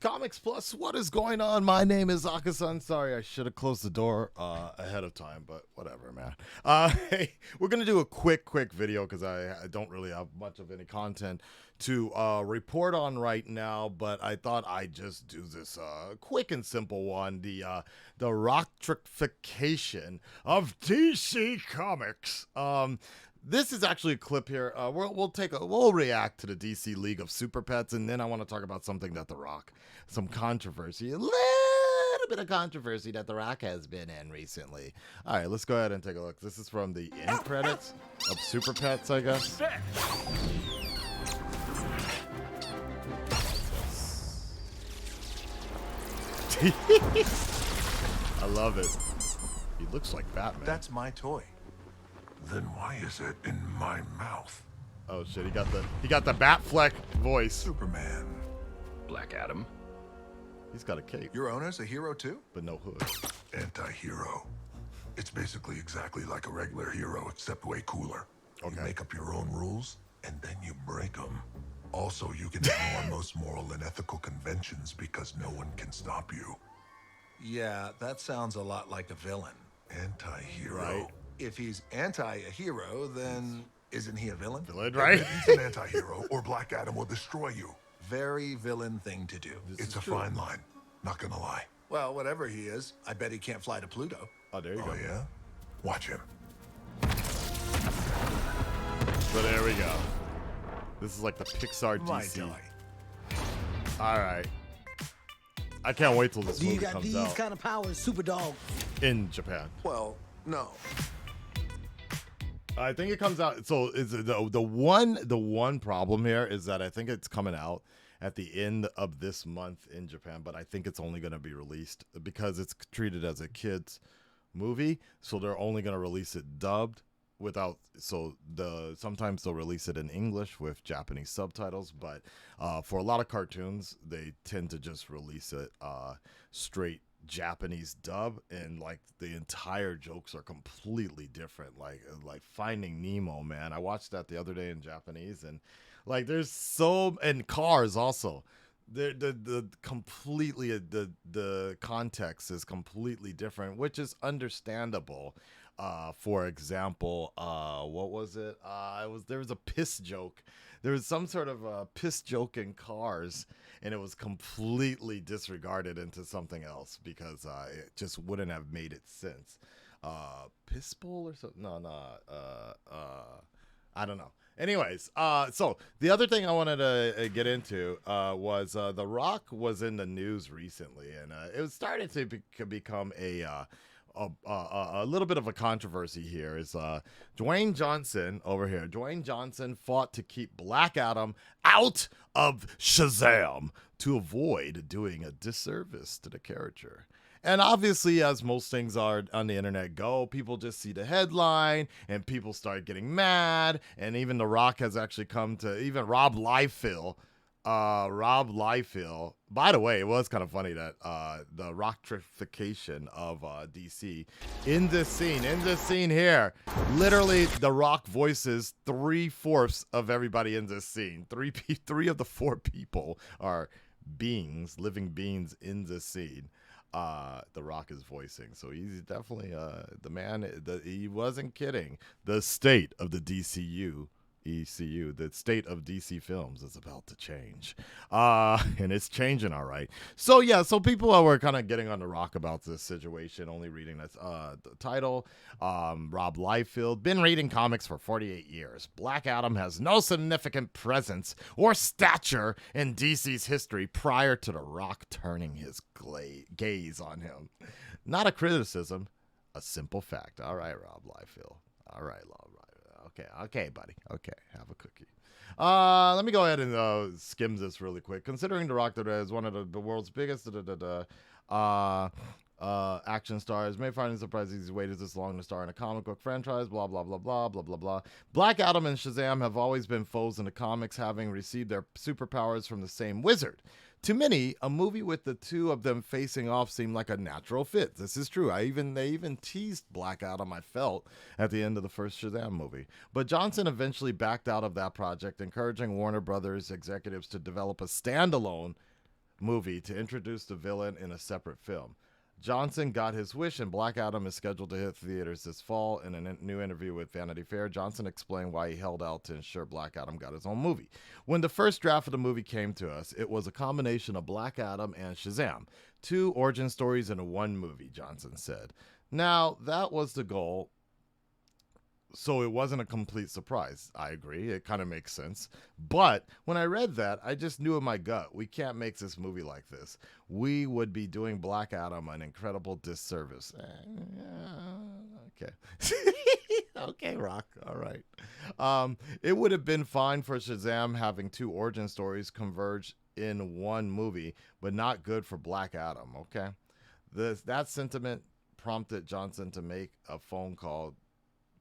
Comics Plus, what is going on? My name is Akasan. Sorry, I should have closed the door ahead of time, but whatever, man. Hey, we're going to do a quick video because I don't really have much of any content to report on right now, but I thought I'd just do this quick and simple one, the Rockification of DC Comics. This is actually a clip here. We'll react to the DC League of Super Pets, and then I want to talk about something that The Rock, some controversy, a little bit of controversy that The Rock has been in recently. All right, let's go ahead and take a look. This is from the end credits of Super Pets, I guess. I love it. He looks like Batman. That's my toy. Then why is it in my mouth? Oh shit, he got the Batfleck voice. Superman. Black Adam. He's got a cape. Your owner's a hero too? But no hood. Anti-hero. It's basically exactly like a regular hero, except way cooler. Okay. You make up your own rules, and then you break them. Also, you can ignore most moral and ethical conventions because no one can stop you. Yeah, that sounds a lot like a villain. Anti-hero. Right. If he's anti a hero, then isn't he a villain? Villain, right? He's an anti-hero, or Black Adam will destroy you. Very villain thing to do. It's a fine line. Not gonna lie. Well, whatever he is, I bet he can't fly to Pluto. Oh, there you Oh go. yeah? Watch him. So there we go. This is like the Pixar My DC. toy. All right. I can't wait till this Do you movie got comes these out kind of powers, super dog? in Japan. Well, no. I think it comes out. So is the one problem here is that I think it's coming out at the end of this month in Japan, but I think it's only going to be released because it's treated as a kids movie. So they're only going to release it dubbed without. So sometimes they'll release it in English with Japanese subtitles, but for a lot of cartoons, they tend to just release it straight Japanese dub, and like the entire jokes are completely different. Like Finding Nemo, man. I watched that the other day in Japanese, and like and Cars also. The context is completely different, which is understandable. For example, what was it? There was a piss joke. There was some sort of piss joke in Cars, and it was completely disregarded into something else because it just wouldn't have made it sense. Piss bowl or something? No. I don't know. Anyways, so the other thing I wanted to get into was The Rock was in the news recently, and it started to become a little bit of a controversy here. Is Dwayne Johnson over here? Dwayne Johnson fought to keep Black Adam out of Shazam to avoid doing a disservice to the character. And obviously, as most things are on the internet go, people just see the headline and people start getting mad. And even The Rock has actually come to, even Rob Liefeld. By the way, it was kind of funny that the Rockification of DC in this scene here, literally The Rock voices 3/4 of everybody in this scene. Three of the 4 people are living beings in this scene. The Rock is voicing, so he's definitely the man. He wasn't kidding. The state of the DCEU, the state of DC films is about to change, and it's changing all right. So yeah, so people were kind of getting on The Rock about this situation. Only reading this the title. Rob Liefeld, been reading comics for 48 years. Black Adam has no significant presence or stature in DC's history prior to The Rock turning his gaze on him. Not a criticism, a simple fact. All right, Rob Liefeld. All right, Rob. Okay, buddy. Okay, have a cookie. Let me go ahead and skim this really quick. Considering The Rock is one of the world's biggest action stars, may find it surprising he's waited this long to star in a comic book franchise, blah, blah, blah, blah, blah, blah, blah. Black Adam and Shazam have always been foes in the comics, having received their superpowers from the same wizard. To many, a movie with the two of them facing off seemed like a natural fit. This is true. They even teased Black Adam, I felt, at the end of the first Shazam movie. But Johnson eventually backed out of that project, encouraging Warner Brothers executives to develop a standalone movie to introduce the villain in a separate film. Johnson got his wish, and Black Adam is scheduled to hit theaters this fall. In a new interview with Vanity Fair, Johnson explained why he held out to ensure Black Adam got his own movie. When the first draft of the movie came to us, it was a combination of Black Adam and Shazam, 2 origin stories in one movie, Johnson said. Now, that was the goal, so it wasn't a complete surprise. I agree. It kind of makes sense. But when I read that, I just knew in my gut, we can't make this movie like this. We would be doing Black Adam an incredible disservice. Okay. Okay, Rock. All right. It would have been fine for Shazam having 2 origin stories converge in one movie, but not good for Black Adam. Okay. That sentiment prompted Johnson to make a phone call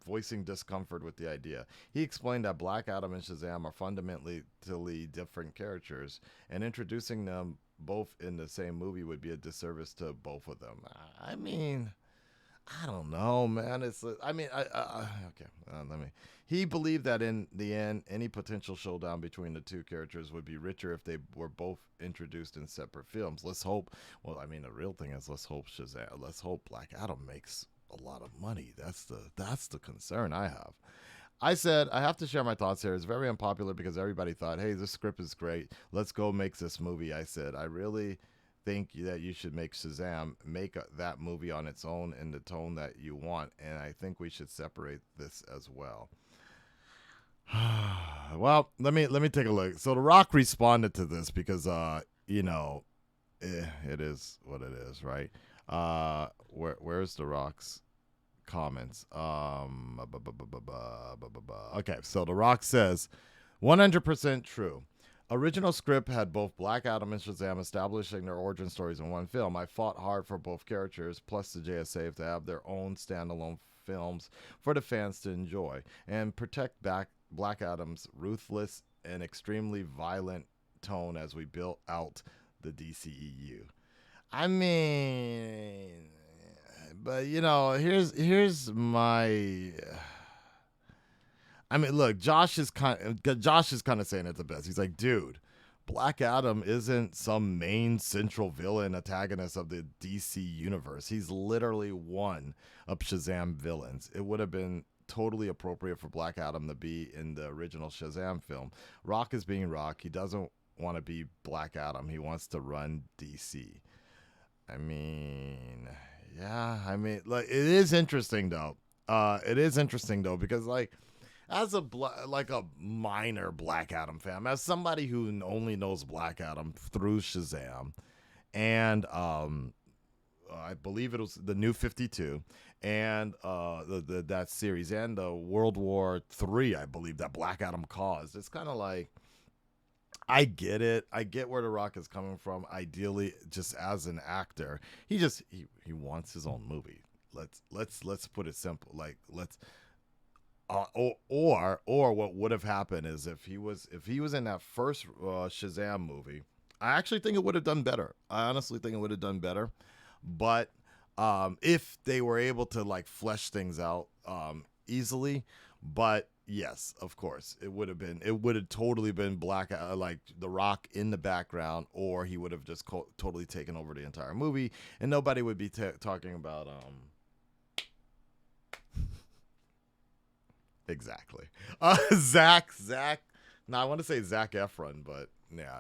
voicing discomfort with the idea. He explained that Black Adam and Shazam are fundamentally different characters, and introducing them both in the same movie would be a disservice to both of them. I mean, I don't know, man. He believed that in the end, any potential showdown between the 2 characters would be richer if they were both introduced in separate films. Let's hope. Well, I mean, the real thing is let's hope Black Adam makes a lot of money. That's the concern I have. I said, I have to share my thoughts here. It's very unpopular because everybody thought, hey, this script is great. Let's go make this movie. I said, I really think that you should make Shazam, that movie on its own in the tone that you want. And I think we should separate this as well. Well, let me take a look. So The Rock responded to this because, it is what it is, right? Where's The Rock's comments? Okay, so The Rock says 100% true. Original script had both Black Adam and Shazam establishing their origin stories in one film. I fought hard for both characters, plus the JSA, to have their own standalone films for the fans to enjoy and protect Black Adam's ruthless and extremely violent tone as we built out the DCEU. I mean, but here's my. I mean, look, Josh is kind of saying it the best. He's like, dude, Black Adam isn't some main central villain antagonist of the DC universe. He's literally one of Shazam villains. It would have been totally appropriate for Black Adam to be in the original Shazam film. Rock is being Rock. He doesn't want to be Black Adam. He wants to run DC. I mean, yeah. I mean, like, it is interesting though. Because like, as a minor Black Adam fan, as somebody who only knows Black Adam through Shazam, and I believe it was the New 52, and that series, and the World War III, I believe, that Black Adam caused. It's kind of like, I get it. I get where The Rock is coming from. Ideally, just as an actor, he wants his own movie. Let's put it simple. Like, let's. Or what would have happened is if he was in that first Shazam movie, I actually think it would have done better. I honestly think it would have done better. But if they were able to like flesh things out easily, but yes, of course, it would have totally been like The Rock in the background, or he would have just totally taken over the entire movie, and nobody would be talking about exactly. Zach. Now I want to say Zac Efron, but yeah,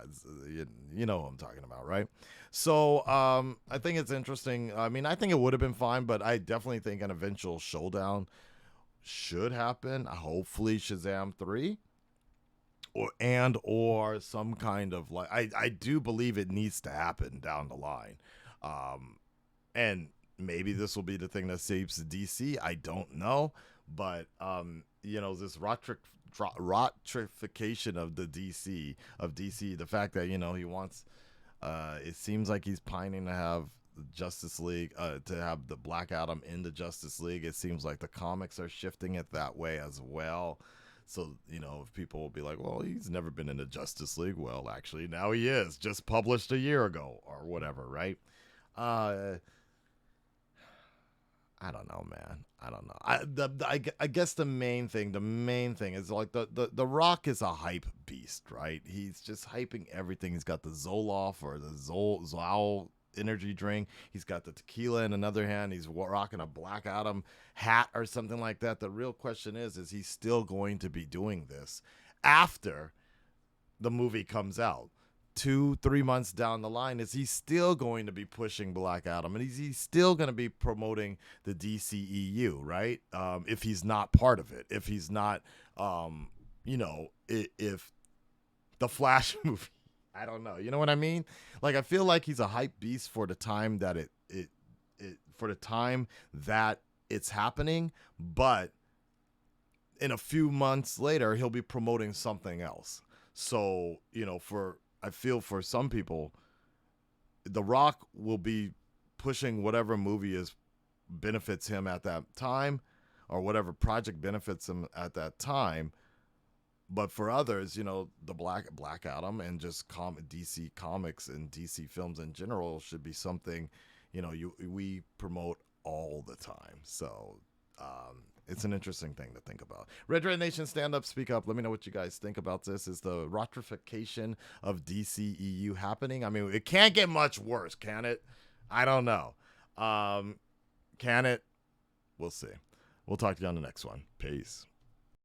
you know who I'm talking about, right? So I think it's interesting. I mean, I think it would have been fine, but I definitely think an eventual showdown should happen. Hopefully Shazam 3 or some kind of like, I do believe it needs to happen down the line. And maybe this will be the thing that saves DC. I don't know. But this Rockification of the DC, the fact that he wants, it seems like he's pining to have Justice League, to have the Black Adam in the Justice League. It seems like the comics are shifting it that way as well. So if people will be like, well, he's never been in the Justice League. Well, actually, now he is. Just published a year ago or whatever, right? I don't know, man. I don't know. I guess the main thing is like the Rock is a hype beast, right? He's just hyping everything. He's got the Zoloft or the Zol energy drink. He's got the tequila in another hand. He's rocking a Black Adam hat or something like that. The real question is he still going to be doing this after the movie comes out? 2-3 months down the line, is he still going to be pushing Black Adam, and is he still going to be promoting the DCEU, right? If he's not part of it, if he's not, if the Flash movie, I don't know, you know what I mean? Like, I feel like he's a hype beast for the time that it's happening, but in a few months later, he'll be promoting something else. So, I feel for some people, The Rock will be pushing whatever movie benefits him at that time, or whatever project benefits him at that time. But for others, the Black Adam and just DC Comics and DC films in general should be something, we promote all the time. So it's an interesting thing to think about. Red Nation, stand up, speak up. Let me know what you guys think about this. Is the Rockification of DCEU happening? I mean, it can't get much worse, can it? I don't know. Can it? We'll see. We'll talk to you on the next one. Peace.